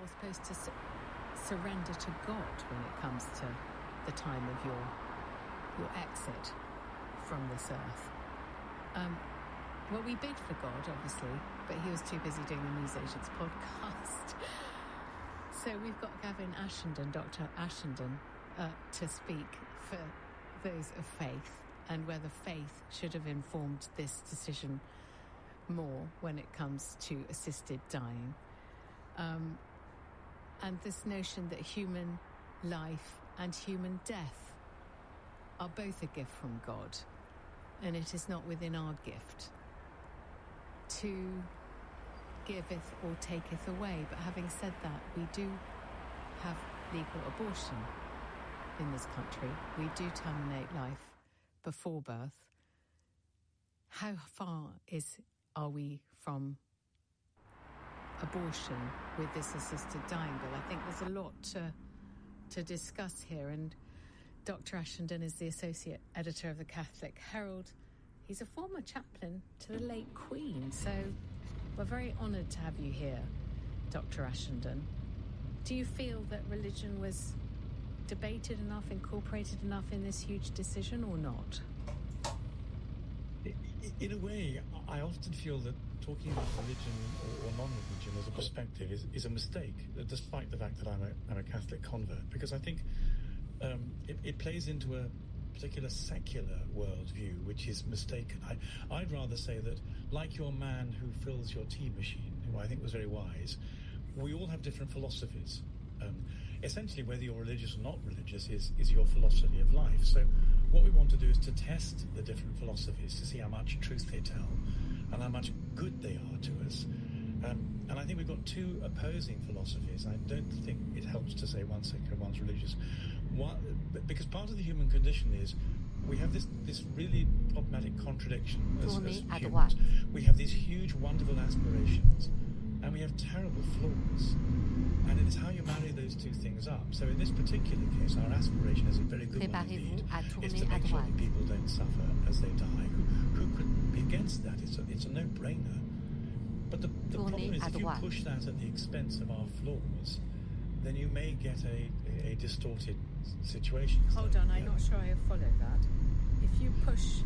you're supposed to surrender to God when it comes to the time of your exit from this earth. Well, we bid for God, obviously, but he was too busy doing the News Agents podcast. So we've got Gavin Ashenden, Dr. Ashenden, to speak for those of faith and whether faith should have informed this decision more when it comes to assisted dying. And this notion that human life and human death are both a gift from God, and it is not within our gift to giveth or taketh away. But having said that, we do have legal abortion in this country. We do terminate life before birth. How far are we from abortion with this assisted dying bill? I think there's a lot to discuss here, and Dr. Ashenden is the associate editor of the Catholic Herald. He's a former chaplain to the late Queen, so we're very honoured to have you here, Dr. Ashenden. Do you feel that religion was debated enough, incorporated enough in this huge decision, or not? In a way, I often feel that talking about religion or non-religion as a perspective is a mistake, despite the fact that I'm a Catholic convert, because I think it plays into a particular secular worldview, which is mistaken. I'd rather say that, like your man who fills your tea machine, who I think was very wise, we all have different philosophies. Essentially, whether you're religious or not religious is your philosophy of life. So what we want to do is to test the different philosophies to see how much truth they tell and how much good they are to us. And I think we've got two opposing philosophies. I don't think it helps to say one's secular, one's religious. Because part of the human condition is we have this really problematic contradiction as humans. We have these huge, wonderful aspirations, and we have terrible flaws. And it is how you marry those two things up. So in this particular case, our aspiration is a very good one indeed. It's to make sure that people don't suffer as they die. Who could be against that? It's a no-brainer. But the problem is, if you push that at the expense of our flaws, then you may get a distorted situation. Hold on, I'm not sure I follow that. If you push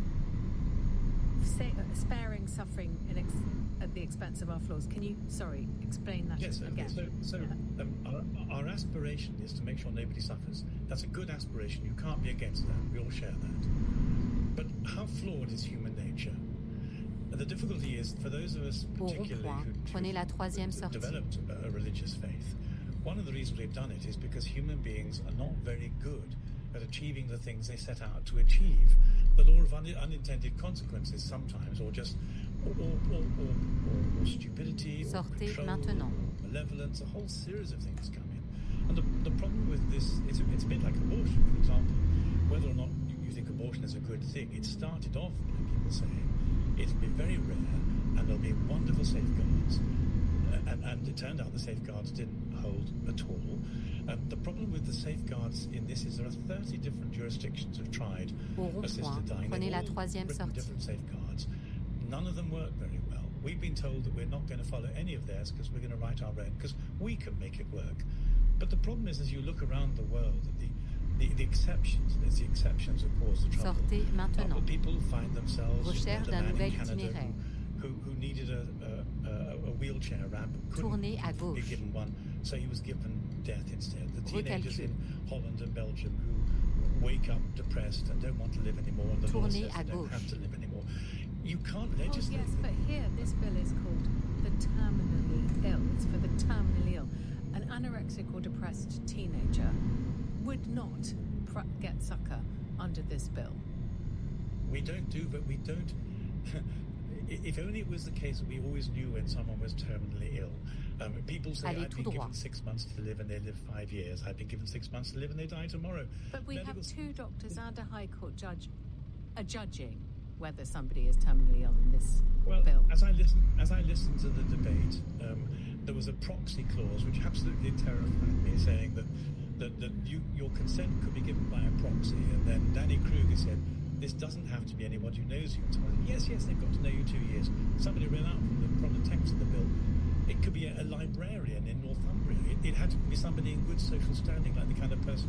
sparing suffering at the expense of our flaws, can you, explain that again? Our aspiration is to make sure nobody suffers. That's a good aspiration. You can't be against that. We all share that. But how flawed is human nature? The difficulty is, for those of us particularly who developed a religious faith, one of the reasons we've done it is because human beings are not very good at achieving the things they set out to achieve. The law of unintended consequences sometimes, or just or stupidity, or control, or malevolence, a whole series of things come in. And the problem with this is it's a bit like abortion, for example. Whether or not you think abortion is a good thing, it started off by people saying it'll be very rare and there'll be wonderful safeguards. And it turned out the safeguards didn't hold at all. The problem with the safeguards in this is there are 30 different jurisdictions have tried assisted dying. They've all written different safeguards. None of them work very well. We've been told that we're not going to follow any of theirs because we're going to write our own, because we can make it work. But the problem is, as you look around the world, the exceptions, there's the exceptions that cause the trouble. Sortez maintenant. People find themselves Recherche d'un nouvel itinéraire. Who needed a wheelchair ramp, couldn't be given one, so he was given death instead. The teenagers in Holland and Belgium who wake up depressed and don't want to live anymore, and the law says they don't have to live anymore. You can't legislate. Oh, yes, but here, this bill is called the terminally ill. It's for the terminally ill. An anorexic or depressed teenager would not get succor under this bill. We don't. If only it was the case that we always knew when someone was terminally ill. People say, I've been given 6 months to live and they live 5 years. I've been given 6 months to live and they die tomorrow. But we have two doctors and a High Court judge judging whether somebody is terminally ill in this bill. As I listened to the debate, there was a proxy clause which absolutely terrified me, saying that your consent could be given by a proxy. And then Danny Kruger said, this doesn't have to be anybody who knows you. And someone said, yes, they've got to know you 2 years. Somebody ran out from the text of the bill. It could be a librarian in Northumbria. It had to be somebody in good social standing, like the kind of person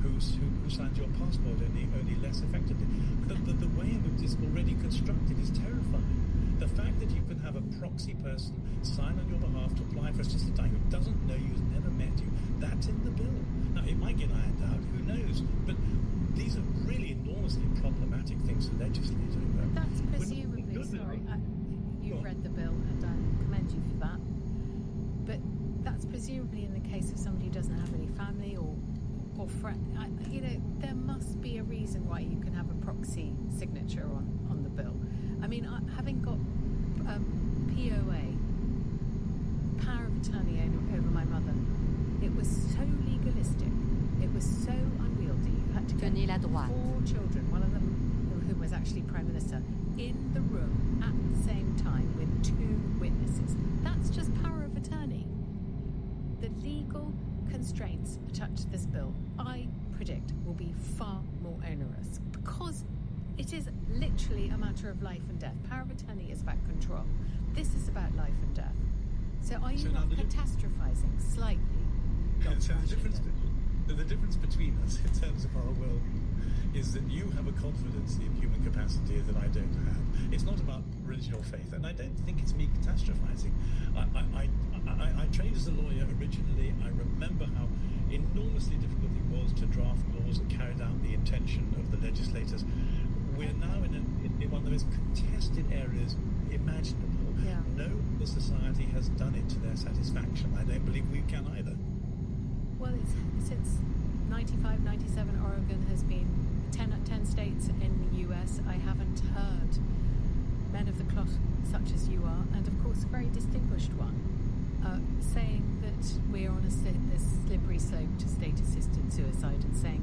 who signs your passport only less effectively. The way in which it's already constructed is terrifying. The fact that you can have a proxy person sign on your behalf to apply for assisted dying who doesn't know you, has never met you, that's in the bill. Now, it might get ironed out, who knows? But these are really enormously problematic things to legislate over. That's presumably, sorry, you've read the bill and I commend you for that. But that's presumably in the case of somebody who doesn't have any family or friend. There must be a reason why you can have a proxy signature on the bill. I mean, having got POA, power of attorney over my mother, it was so legalistic, it was so unwieldy. You had to get 4 children, one of them who was actually Prime Minister, in the room at the same time with 2 witnesses. That's just power of attorney. The legal constraints attached to this bill, I predict, will be far more onerous because it is literally a matter of life and death. Power of attorney is about control. This is about life and death. So are you not catastrophizing slightly? So the difference between us in terms of our worldview is that you have a confidence in human capacity that I don't have. It's not about religion or faith, and I don't think it's me catastrophizing. I trained as a lawyer originally. I remember how enormously difficult it was to draft laws that carried out the intention of the legislators. We're now in one of the most contested areas imaginable. Yeah. No other society has done it to their satisfaction. I don't believe we can either. Well, since 95, 97, Oregon has been 10 states in the US. I haven't heard men of the cloth such as you are, and of course a very distinguished one, saying that we're on a slippery slope to state-assisted suicide and saying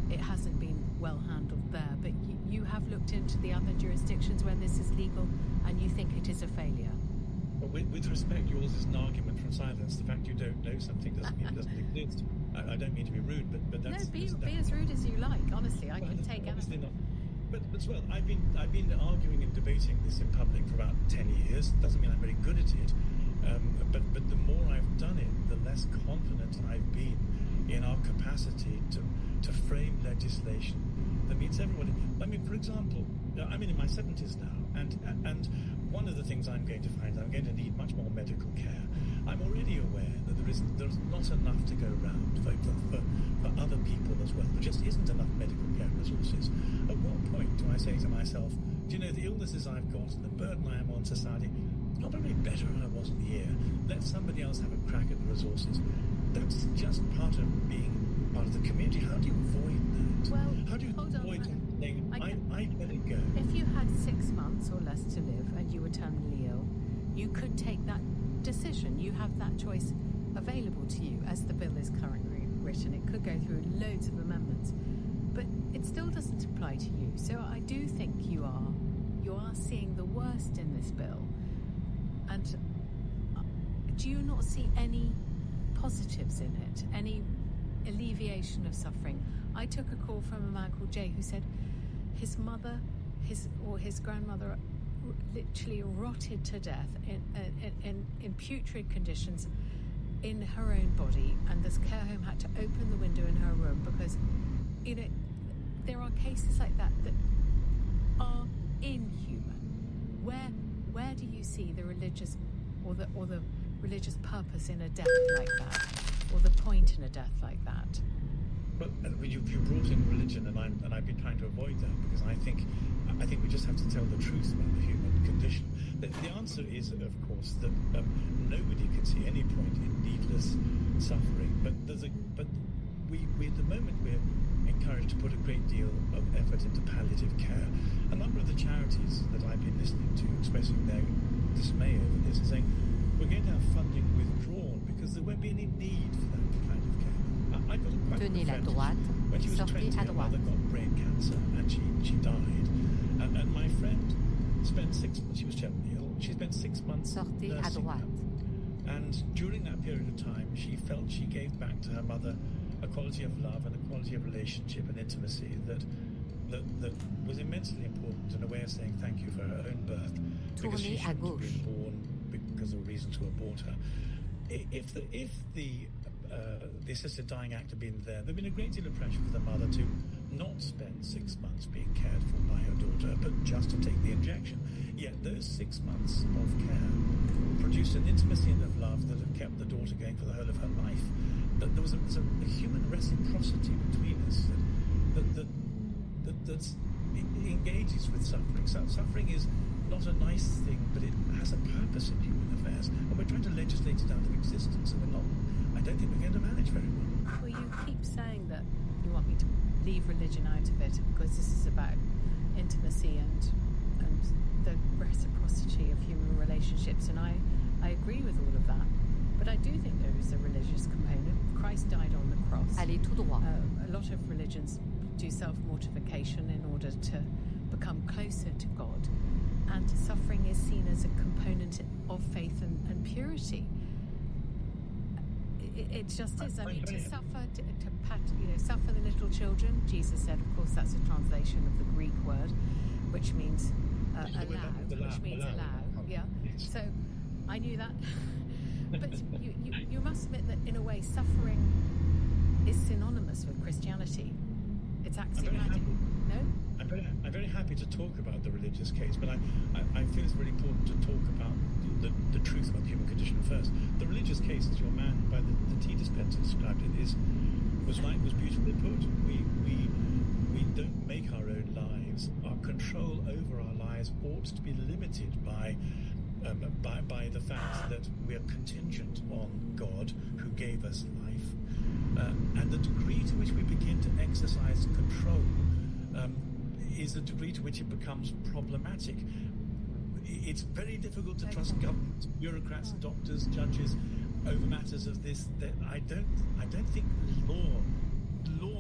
it hasn't been well handled there. But you have looked into the other jurisdictions where this is legal and you think it is a failure. Well, with respect, yours is an argument from silence. The fact you don't know something doesn't mean it doesn't exist. I don't mean to be rude, but that's... No, be as rude as you like. Honestly, I can take obviously anything. Not. But as well, I've been arguing and debating this in public for about 10 years. Doesn't mean I'm very good at it. But the more I've done it, the less confident I've been in our capacity to frame legislation that meets everybody. I mean, for example, I'm in my 70s now, and one of the things I'm going to find, I'm going to need much more medical care. I'm already aware that there's not enough to go around for other people as well. There just isn't enough medical care resources. At what point do I say to myself, do you know, the illnesses I've got and the burden I am on society, I'm probably better than I wasn't here. Let somebody else have a crack at the resources. That's just part of being part of the community. How do you avoid that? Well, how do you avoid saying, I let it go? If you had 6 months or less to live and you were terminally ill, you could take that decision. You have that choice available to you as the bill is currently written. It could go through loads of amendments, but it still doesn't apply to you. So I do think you are seeing the worst in this bill. And do you not see any positives in it? Any alleviation of suffering? I took a call from a man called Jay who said his mother, his grandmother literally rotted to death in putrid conditions in her own body, and this care home had to open the window in her room because, there are cases like that are inhuman. Where do you see the religious or the religious purpose in a death like that, or the point in a death like that? But you brought in religion, and I've been trying to avoid that because I think we just have to tell the truth about the human condition. The answer is, of course, that nobody can see any point in needless suffering. But we at the moment we're encouraged to put a great deal of effort into palliative care. A number of the charities that I've been listening to expressing their dismay over this and saying we're going to have funding withdrawn because there won't be any need for that kind of care. I got a quite Tenez la friend, droite, when she was sortez 20, à her droite. mother got brain cancer and she died. And my friend spent 6 months, she was terminally ill, she spent 6 months Sortez à nursing her. droite. And during that period of time, she felt she gave back to her mother a quality of love and a quality of relationship and intimacy that was immensely important, and a way of saying thank you for her own birth. Because she Tournez à shouldn't have gauche. been born because of a reason to abort her. If the assisted dying act had been there'd been a great deal of pressure for the mother to not spend 6 months being cared for by her daughter, but just to take the injection. Yet those 6 months of care produced an intimacy and of love that have kept the daughter going for the whole of her life. That there was a human reciprocity between us that engages with suffering. So suffering is not a nice thing, but it has a purpose in human affairs. And we're trying to legislate it out of existence, and I don't think we're going to manage very well. Well, you keep saying that you want me to leave religion out of it because this is about intimacy and the reciprocity of human relationships, and I agree with all of that. But I do think there is a religious component. Christ died on the cross. Allez tout droit. A lot of religions do self-mortification in order to become closer to God. And suffering is seen as a component of faith and purity. It just is. I mean, to suffer, suffer the little children. Jesus said, of course, that's a translation of the Greek word, which means allow. Yeah. So I knew that. But you must admit that in a way, suffering is synonymous with Christianity. It's axiomatic. No? I'm very happy to talk about the religious case, but I feel it's really important to talk about the truth about the human condition first. The religious case, as your man by the tea dispenser described it, was beautifully put. We don't make our own lives. Our control over our lives ought to be limited by the fact that we are contingent on God, who gave us life, and the degree to which we begin to exercise control is the degree to which it becomes problematic. It's very difficult to trust government, bureaucrats, doctors, judges over matters of this. That I don't think law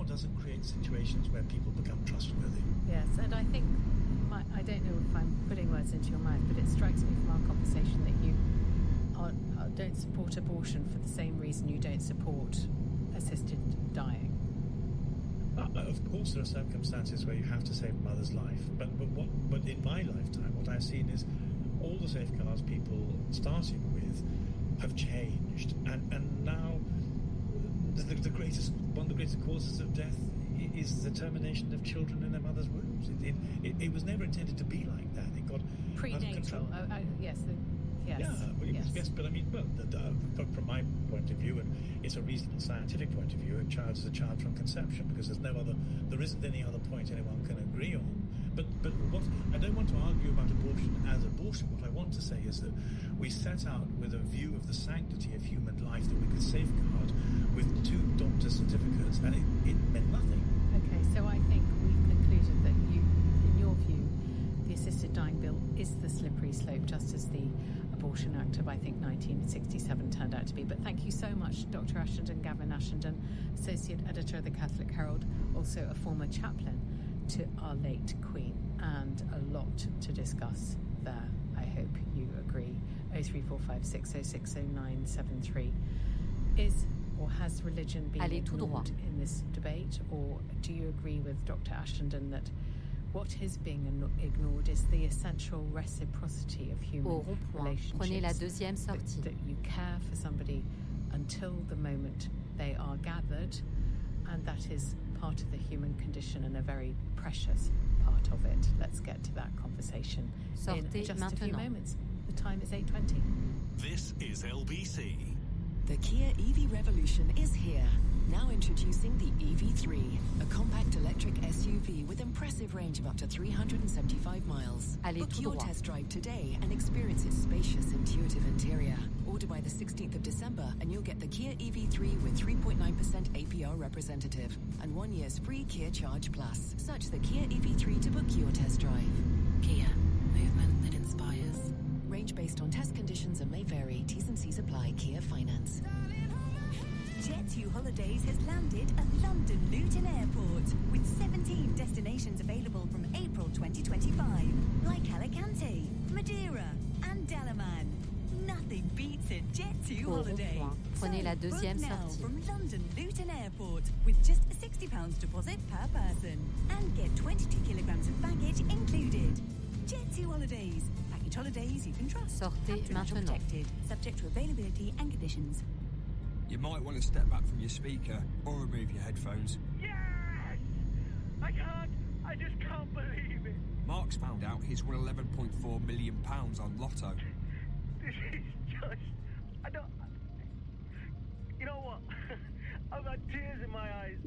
doesn't create situations where people become trustworthy. Yes, and I think I don't know if I'm putting words into your mouth, but it strikes me from our conversation that you don't support abortion for the same reason you don't support assisted dying. Of course, there are circumstances where you have to save a mother's life, but in my lifetime, what I've seen is all the safeguards people started with have changed, and now one of the greatest causes of death is the termination of children in their mother's wombs. It was never intended to be like that. It got prenatal. out of control. Yes. Yeah, yes, but I mean, from my point of view, and it's a reasonable scientific point of view, a child is a child from conception, because there isn't any other point anyone can agree on. But what I don't want to argue about abortion as abortion. What I want to say is that we set out with a view of the sanctity of human life that we could safeguard with 2 doctor's certificates, and it meant nothing. Okay, so I think we've concluded that in your view, the assisted dying bill is the slippery slope, just as the Abortion Act of, I think, 1967 turned out to be. But thank you so much, Dr. Ashenden, Gavin Ashenden, Associate Editor of the Catholic Herald, also a former chaplain to our late Queen, and a lot to discuss there. I hope you agree. 03456060973. Is or has religion been ignored in this debate, or do you agree with Dr. Ashenden that what is being ignored is the essential reciprocity of human relationships? Prenez la deuxième sortie. That you care for somebody until the moment they are gathered, and that is part of the human condition and a very precious part of it. Let's get to that conversation in just a few moments. The time is 8:20. This is LBC. The Kia EV revolution is here. Now introducing the EV3, a compact electric SUV with impressive range of up to 375 miles. Book your test drive today and experience its spacious, intuitive interior. Order by the 16th of December and you'll get the Kia EV3 with 3.9% APR representative and 1 year's free Kia Charge Plus. Search the Kia EV3 to book your test drive. Kia, movement that inspires. Range based on test conditions and may vary. T's and C's apply. Kia Finance. Jet2 Holidays has landed at London Luton Airport with 17 destinations available from April 2025, like Alicante, Madeira and Dalaman. Nothing beats a Jet2 holiday. Prenez la deuxième book now sortie. from London Luton Airport with just a £60 deposit per person and get 22 kilograms of baggage included. Jet2 Holidays. Package Which holidays you can trust. Sortez maintenant. Protected, subject to availability and conditions. You might want to step back from your speaker or remove your headphones. Yes! I just can't believe it. Mark's found out he's won £11.4 million on Lotto. This is just... I don't... You know what? I've had tears in my eyes.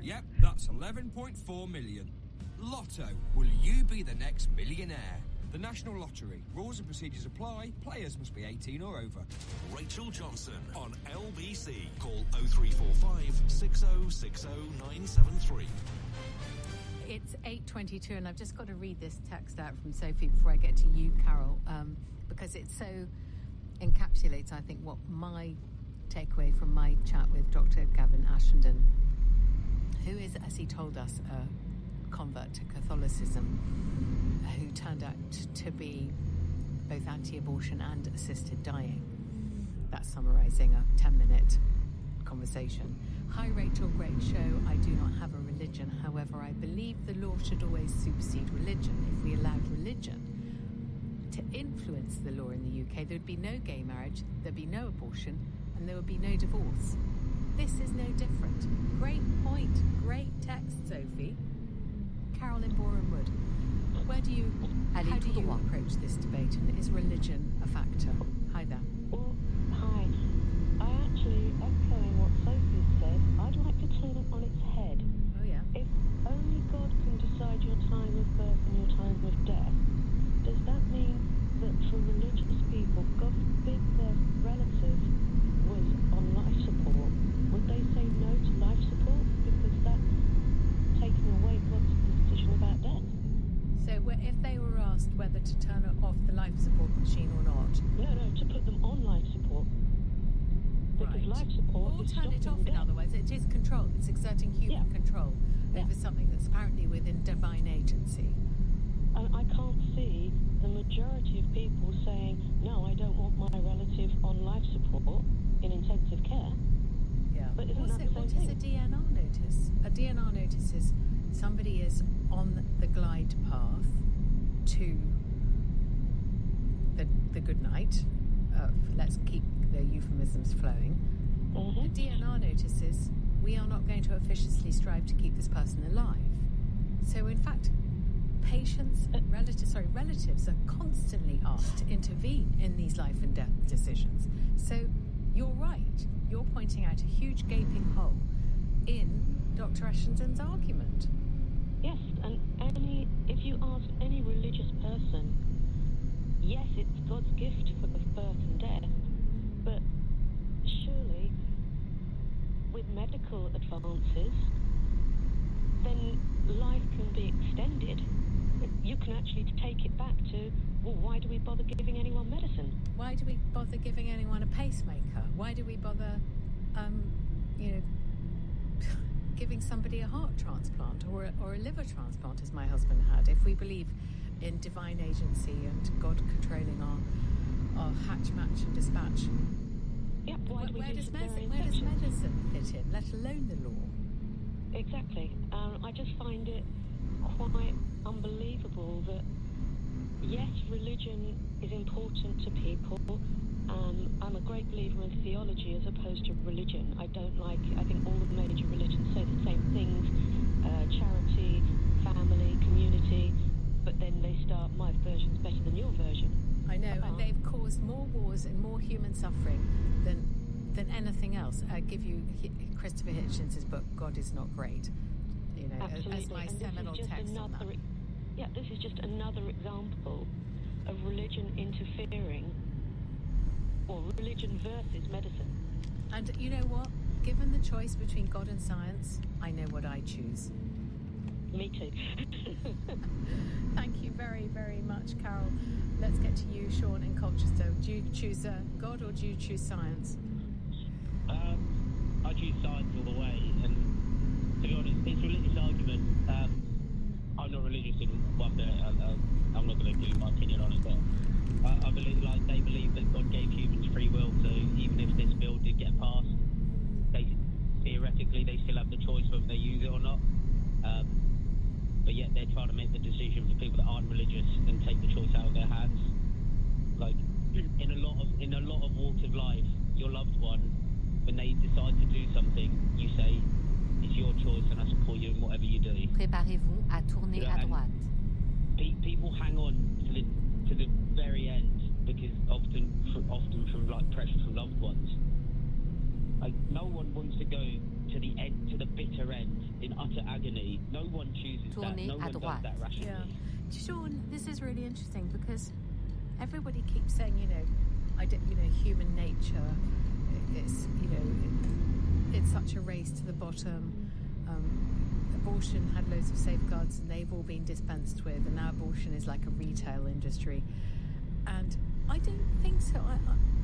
Yep, that's 11.4 million. Lotto, will you be the next millionaire? The National Lottery. Rules and procedures apply. Players must be 18 or over. Rachel Johnson on LBC. Call 0345 6060 973. It's 8:22, and I've just got to read this text out from Sophie before I get to you, Carol, because it so encapsulates, I think, what my takeaway from my chat with Dr. Gavin Ashenden, who is, as he told us, a convert to Catholicism, who turned out to be both anti-abortion and assisted dying. That's summarising a 10-minute conversation. Hi Rachel, great show. I do not have a religion. However, I believe the law should always supersede religion. If we allowed religion to influence the law in the UK, there would be no gay marriage, there'd be no abortion, and there would be no divorce. This is no different. Great point. Great text, Sophie. Carol in Boreham Wood. How do you approach this debate, and is religion a factor? Hi there. Well, hi. I actually, echoing what Sophie said, I'd like to turn it on its head. Oh, yeah. If only God can decide your time of birth and your time of death, does that mean that for religious people, God forbid their relative was on life support, would they say no to life support? Because that's taking away God's decision about death. So if they were asked whether to turn off the life support machine or not? No, to put them on life support. Because life support or is turn it off, death. in other words. It is control. It's exerting human control over something that's apparently within divine agency. And I can't see the majority of people saying, no, I don't want my relative on life support in intensive care. Yeah. But isn't also, that the what same is a DNR notice? A DNR notice is somebody is on the glide path to the good night. Let's keep the euphemisms flowing. Mm-hmm. A DNR notice is we are not going to officiously strive to keep this person alive. So, in fact, patients, relatives are constantly asked to intervene in these life and death decisions. So, you're right. You're pointing out a huge gaping hole in Dr. Ashenden's argument. Yes, and if you ask any religious person, yes, it's God's gift of birth and death, but surely with medical advances, then life can be extended. You can actually take it back to, well, why do we bother giving anyone medicine? Why do we bother giving anyone a pacemaker? Why do we bother, giving somebody a heart transplant or a liver transplant, as my husband had? If we believe in divine agency and God controlling our hatch, match and dispatch, where does medicine fit in, let alone the law? Exactly. I just find it quite unbelievable that, yes, religion is important to people. I'm a great believer in theology as opposed to religion. I think all the major religions say the same things, charity, family, community, but then they start, my version's better than your version. I know, and they've caused more wars and more human suffering than anything else. I give you Christopher Hitchens' book, God is Not Great, as my seminal text on that. Yeah, this is just another example of religion interfering, or religion versus medicine. And you know what? Given the choice between God and science, I know what I choose. Me too. Thank you very, very much, Carol. Let's get to you, Sean, in Colchester. Do you choose God or do you choose science? I choose science all the way, and to be honest, it's a religious argument. I'm not religious in one bit. I'm not going to give you my opinion on it, but I believe, they believe that God gave humans free will, so even if this bill did get passed, theoretically they still have the choice whether they use it or not. But yet they're trying to make the decision for people that aren't religious and take the choice out of their hands. Like in a lot of walks of life, your loved one, when they decide to do something, you say, it's your choice and I support you in whatever you do. Préparez-vous à tourner à droite. People hang on to the very end because often from like pressure from loved ones. Like no one wants to go to the end, to the bitter end in utter agony. No one chooses that. No one does that rationally. Yeah. Sean, this is really interesting because everybody keeps saying, human nature. It's it's such a race to the bottom. Abortion had loads of safeguards and they've all been dispensed with, and now abortion is like a retail industry. And I don't think so.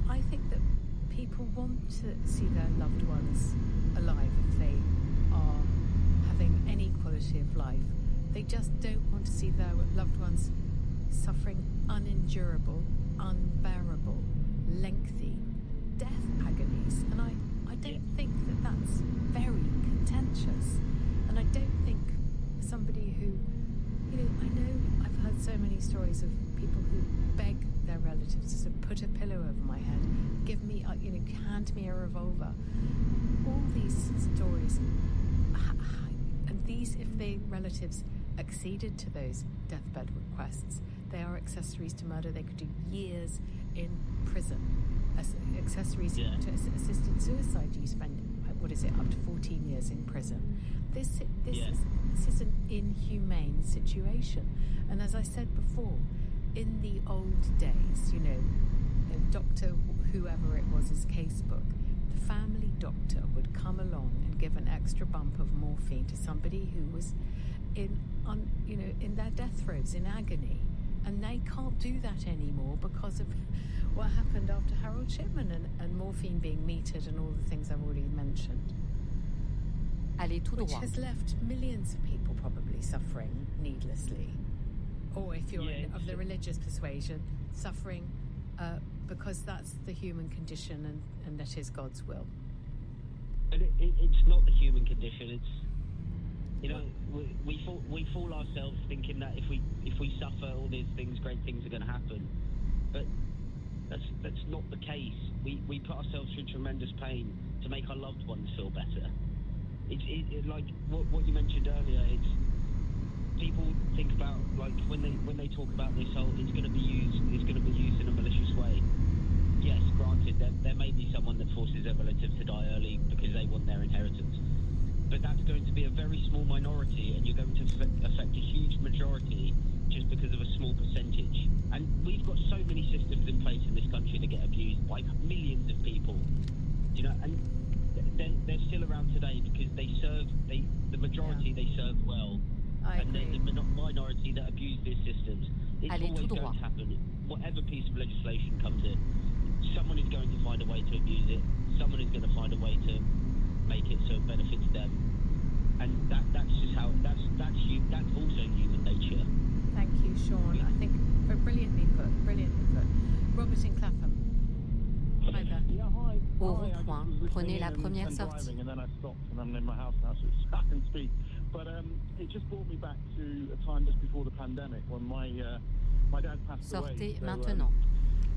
I think that people want to see their loved ones alive if they are having any quality of life. They just don't want to see their loved ones suffering unendurable, unbearable, lengthy death agonies. And I don't think that that's very contentious. And I don't think somebody who, I know I've heard so many stories of people who beg their relatives to put a pillow over my head, give me, hand me a revolver. All these stories, and these, if the relatives acceded to those deathbed requests, they are accessories to murder. They could do years in prison. Accessories to assisted suicide, you spend, up to 14 years in prison. This is an inhumane situation. And as I said before, in the old days, Dr. whoever it was, his casebook, the family doctor would come along and give an extra bump of morphine to somebody who was in their death throes, in agony. And they can't do that anymore because of what happened after Harold Shipman and morphine being metered and all the things I've already mentioned. Allez tout droit. Which has left millions of people probably suffering needlessly. Or if you're of the religious persuasion, suffering because that's the human condition and that is God's will. But it's not the human condition. It's, we fool ourselves thinking that if we suffer all these things, great things are going to happen. But that's not the case. We put ourselves through tremendous pain to make our loved ones feel better. It like what you mentioned earlier. It's people think about, like, when they talk about this, it's going to be used in a malicious way. Yes, granted, there may be someone that forces their relative to die early because they want their inheritance, but that's going to be a very small minority, and you're going to affect a huge majority just because of a small percentage. And we've got so many systems in place in this country that get abused by millions of people, and they're still around today because the majority they serve well. And the minority that abuse these systems. It's always going to happen. Whatever piece of legislation comes in, someone is going to find a way to abuse it. Someone is going to find a way to make it so it benefits them. And that's just how that's also human nature. Thank you, Sean. I think brilliantly put. Robert in Clapham. Hi there. Yeah, hi. Au rond-point, prenez la première and sortie. Driving, and then I stopped, and I'm in my house now, so I can speak. But it just brought me back to a time just before the pandemic when my dad passed away. Sortez So, maintenant.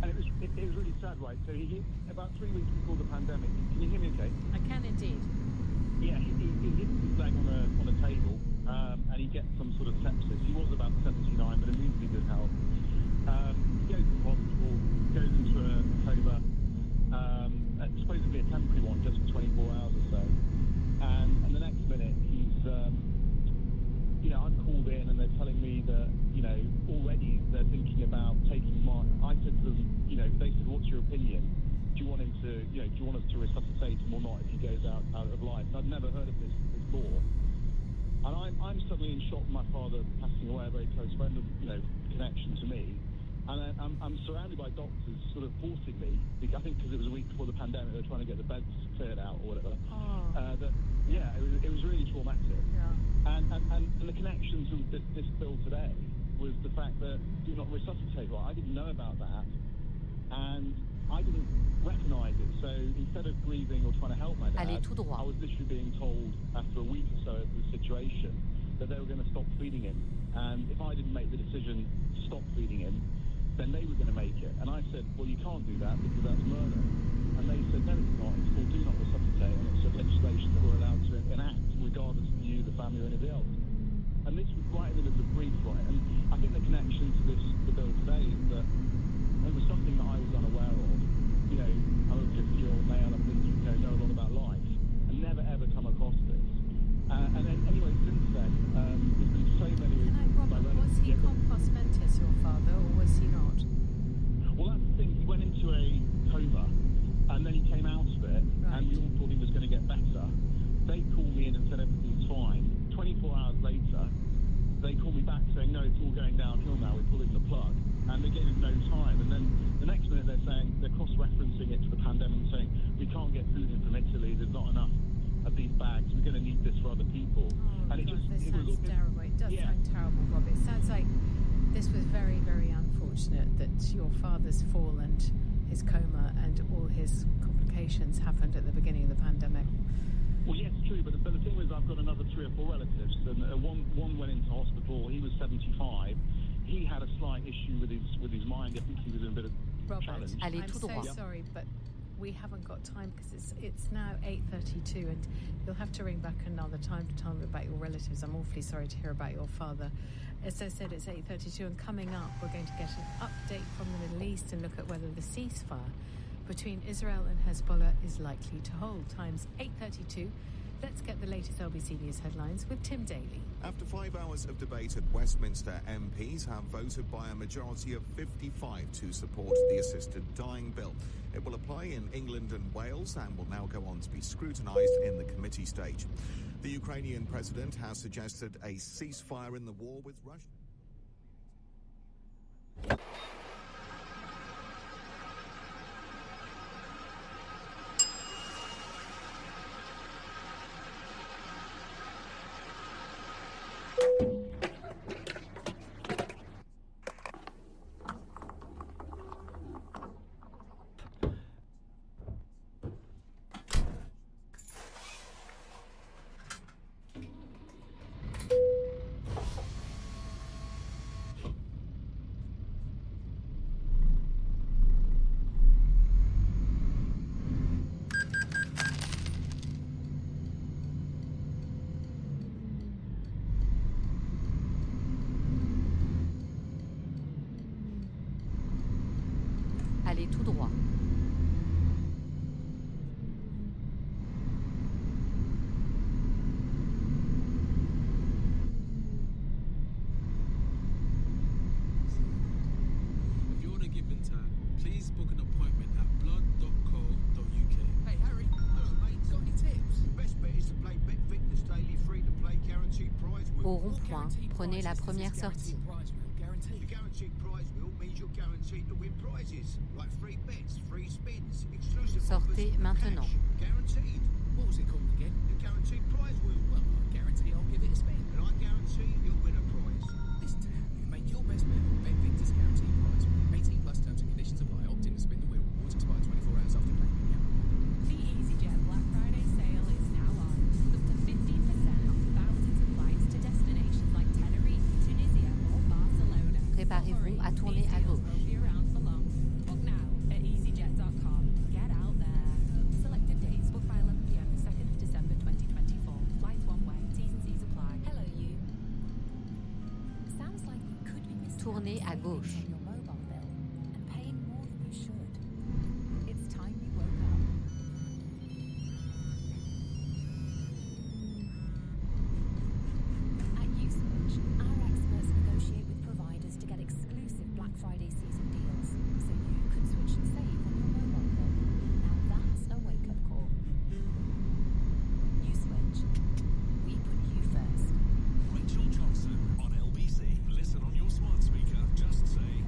and it was really sad, right? So he hit about 3 weeks before the pandemic. Can you hear me okay? I can indeed. Yeah, he hit his leg on a table, and he gets some sort of sepsis. He was about 79, but in reasonably good health. He goes to the hospital, goes into a coma. It's supposedly a temporary one, just for 24 hours or so. And the next minute, he's, I'm called in and they're telling me that, already they're thinking about taking I said to them, they said, what's your opinion? Do you want him to, do you want us to resuscitate him or not if he goes out of life? And I'd never heard of this before. And I'm suddenly in shock with my father passing away, a very close friend of, connection to me. And I'm surrounded by doctors sort of forcing me, I think because it was a week before the pandemic, they were trying to get the beds cleared out or whatever. It was really traumatic. Yeah. And the connection to this bill today was the fact that do not resuscitate. Right, I didn't know about that, and I didn't recognise it. So instead of grieving or trying to help my dad, I was literally being told after a week or so of the situation that they were going to stop feeding him. And if I didn't make the decision to stop feeding him, then they were going to make it. And I said, well, you can't do that because that's murder. And they said, no, it's not. It's called do not resuscitate, and it's a legislation that we're allowed to enact regardless of you, the family, or anybody else. And this was right in the middle of the brief, right? And I think the connection to the bill today is that it was something that I was unaware of. You know, I'm a 50-year-old male. I've been, know a lot about life, and never ever come across this. And then, anyway, since then, there's been so many. Robert, was he compos mentis, your father, or was he not? Well, that's the thing. He went into a coma, and then he came out of it, and we all thought he was going to get better. They called me in and said everything's fine. 24 hours later, they called me back saying, no, it's all going downhill now. We're pulling the plug. And they gave him no time. And then the next minute they're saying, they're cross-referencing it to the pandemic, saying, we can't get food in from Italy. There's not enough of these bags. We're going to need this for other people. Oh, and God, this sounds terrible. It does sound terrible, Rob. It sounds like this was very, very unfortunate that your father's fall and his coma and all his complications happened at the beginning of the pandemic. Well, yes, true, but the thing was, I've got another 3 or 4 relatives, and one went into hospital. He was 75. He had a slight issue with his mind. I think he was in a bit of challenge. I'm so sorry, but we haven't got time because it's now 8:32, and you'll have to ring back another time to tell me about your relatives. I'm awfully sorry to hear about your father. As I said, it's 8:32, and coming up, we're going to get an update from the Middle East and look at whether the ceasefire between Israel and Hezbollah is likely to hold. Time's 8:32. Let's get the latest LBC News headlines with Tim Daly. After 5 hours of debate at Westminster, MPs have voted by a majority of 55 to support the assisted dying bill. It will apply in England and Wales and will now go on to be scrutinised in the committee stage. The Ukrainian president has suggested a ceasefire in the war with Russia. Allez tout droit. If you want to give in time, please book an appointment at blood.co.uk. Hey Harry, hello mate, got any tips? The best bet is to play Bet Victor's daily free-to-play guaranteed prize wheel. Au rond-point, prenez la première sortie. The guaranteed prize wheel means you're guaranteed to win prizes, like free bets, free spins, exclusive Sortez offers, maintenant. cash, guaranteed. What was it called again? The guaranteed prize wheel. Well, I guarantee I'll give it a spin. And I guarantee you'll win a prize. Listen to Harry, make your best bet on Bet Victor's guaranteed prize wheel. 18 plus terms and conditions apply. Opt in to spin the wheel. Rewards expire 24 hours after claiming. The EasyJet Black Friday sale is now on. Up to 15% off thousands of flights to destinations like Tenerife, Tunisia, or Barcelona. Préparez-vous à tourner à gauche. Book now at easyjet.com. Get out there. Selected dates. Book by 11 p.m. the 2nd of December 2024. Flights one way. T's and C's apply. Hello, you. Sounds like you could be missing Tournez à gauche. on your mobile bill and paying more than you should. It's time you woke up. At Uswitch, our experts negotiate with providers to get exclusive Black Friday season deals, so you can switch and save on your mobile bill. Now that's a wake-up call. Uswitch. We put you first. Rachel Johnson on LBC. Listen on your smart speaker. Just say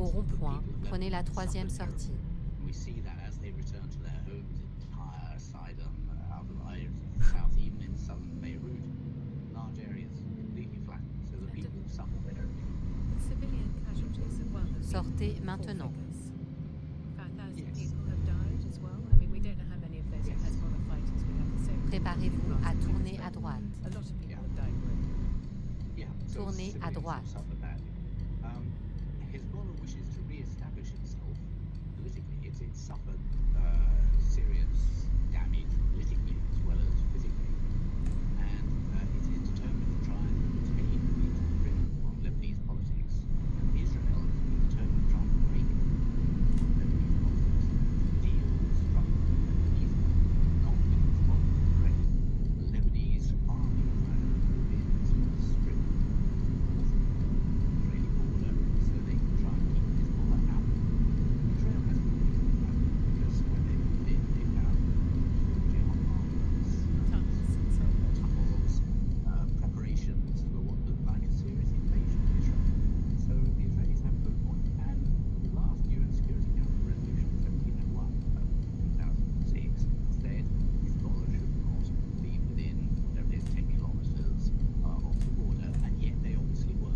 Au rond-point, prenez la troisième sortie. We see that as they return to their homes in Tyre, Sidon, Al-Bayr, south, even in southern Beirut, large areas completely flattened, so the people who suffer there. Civilian casualties as well. Sortez maintenant. 5,000 people have died as well. I mean, we don't know how many of those are Hezbollah fighters. We have the same. Préparez-vous à tourner à droite. A lot of people have died. Tournez à droite. Hezbollah wishes to re-establish itself politically. It's suffered serious damage politically as well as physically, and it is determined to try and retain its grip on Lebanese politics. And Israel is determined to try and break Lebanese politics. Deals struck with Lebanese government, not with Hezbollah directly. The Lebanese army trying to move into the strip north of the Israeli border so they can try and keep Hezbollah out. Israel has to be out because when they moved in, they found jihad arms, tunnels, preparations for what looked like a serious invasion of Israel. So the Israelis have a good point. And the last UN Security Council resolution 1701 of 2006 said Hezbollah should not be within whatever it is 10 kilometers of the border, and yet they obviously were.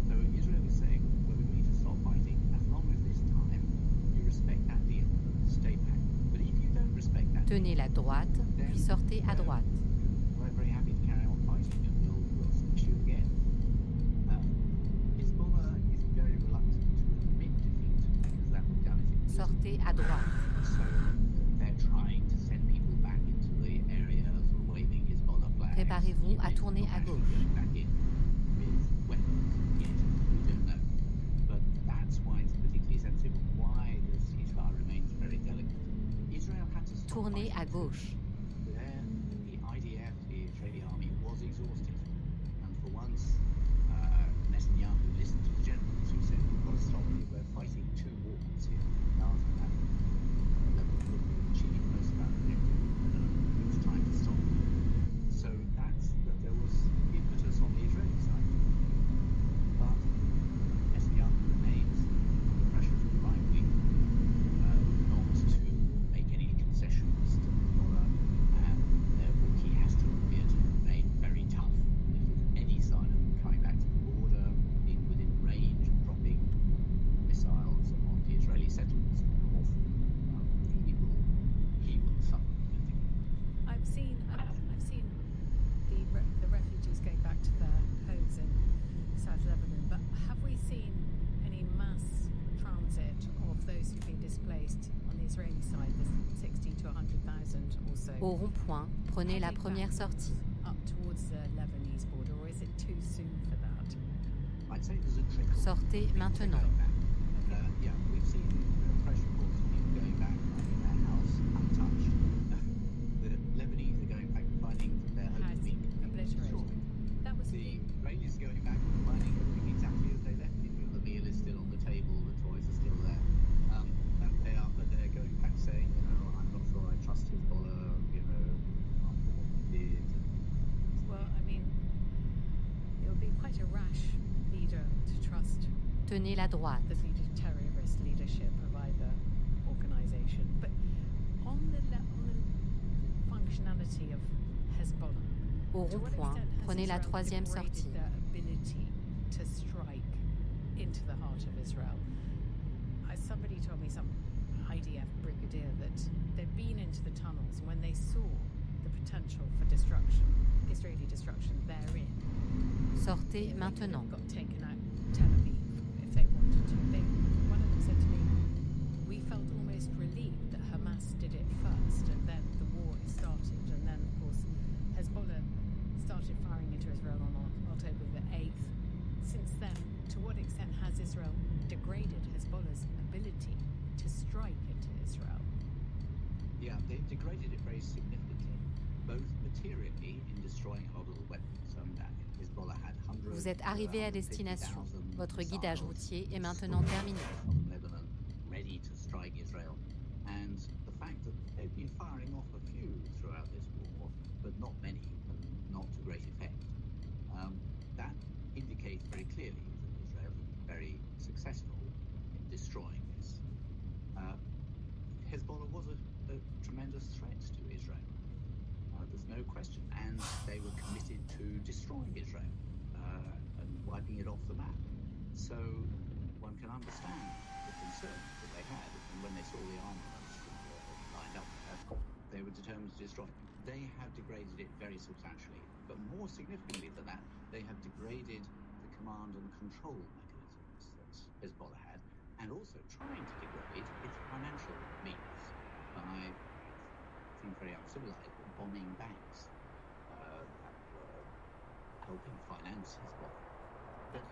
So Israel is saying, well, we need to stop fighting as long as this time you respect that deal, stay back. But if you don't respect that Tenez la droite, puis sortez à droite. we're very happy to carry on fighting and we'll smash you again. Hezbollah is very reluctant to admit defeat because that would damage it. Sortez à droite. So they're trying to send people back into the areas or waving Hezbollah flags. Préparez-vous à tourner à gauche. Going back in with weapons, yet we don't know. But that's why it's politically sensitive, why the ceasefire remains very delicate. Israel had to stop Tournez à fighting. gauche. There, the IDF, the Israeli army, was exhausted. And for once, Netanyahu listened to the generals who said, we've got to stop here, we're fighting two wars here. Now, after that, we've achieved most of our objective. It's time to stop. So that there was impetus on the Israeli side. But Netanyahu remains under pressure from the right wing not to make any concessions to Hezbollah, and therefore he has to appear to remain very tough. If there's any sign of them coming back to the border, being within range of dropping missiles on the Israeli settlements in the north, he will suffer politically. I've seen the refugees going back to their homes in South Lebanon, but have we seen any mass transit of those who've been displaced on the Israeli side, the 60 to 100,000 or so? Au rond-point, prenez la première sortie. Up towards the Lebanese border, or is it too soon for that? I'd say there's a trickle. Sortez maintenant. Yeah, we've seen press reports of people going back, finding their house untouched. The Lebanese are going back, finding their homes being destroyed. That was the Israelis going back and finding everything exactly as they left it. The meal is still on the table, the toys are still there. But they're going back saying, I'm not sure I trust Hezbollah, after what they did. Well, I mean, it would be quite a rash leader to trust Tenez la droite. the terrorist leadership of either organisation. But on the functionality of Hezbollah, Au to what rond-point, extent has prenez la Israel troisième degraded sortie. their ability to strike into the heart of Israel? Somebody told me, some IDF brigadier, that they'd been into the tunnels, and when they saw the potential for destruction, Israeli destruction therein, Sortez maintenant. got taken out Tel Aviv if they wanted to. One of them said to me, we felt almost relieved that Hamas did it first, and then the war started, and then of course Hezbollah started firing into Israel on October the 8th. Since then, to what extent has Israel degraded Hezbollah's ability to strike into Israel? Yeah, they degraded it very significantly, both materially in destroying a lot of the weapons. Hezbollah had hundreds. Vous êtes arrivé à destination. Votre guidage routier est maintenant terminé. Lebanon, ready to strike Israel, and the fact that they've been firing off a few throughout this war, but not many, and not to great effect. That indicates very clearly that Israel has been very successful in So one can understand the concern that they had, and when they saw the armaments lined up, they were determined to destroy. They have degraded it very substantially, but more significantly than that, they have degraded the command and control mechanisms that Hezbollah had, and also trying to degrade its financial means by, I think very uncivilized, bombing banks that were helping finance Hezbollah. But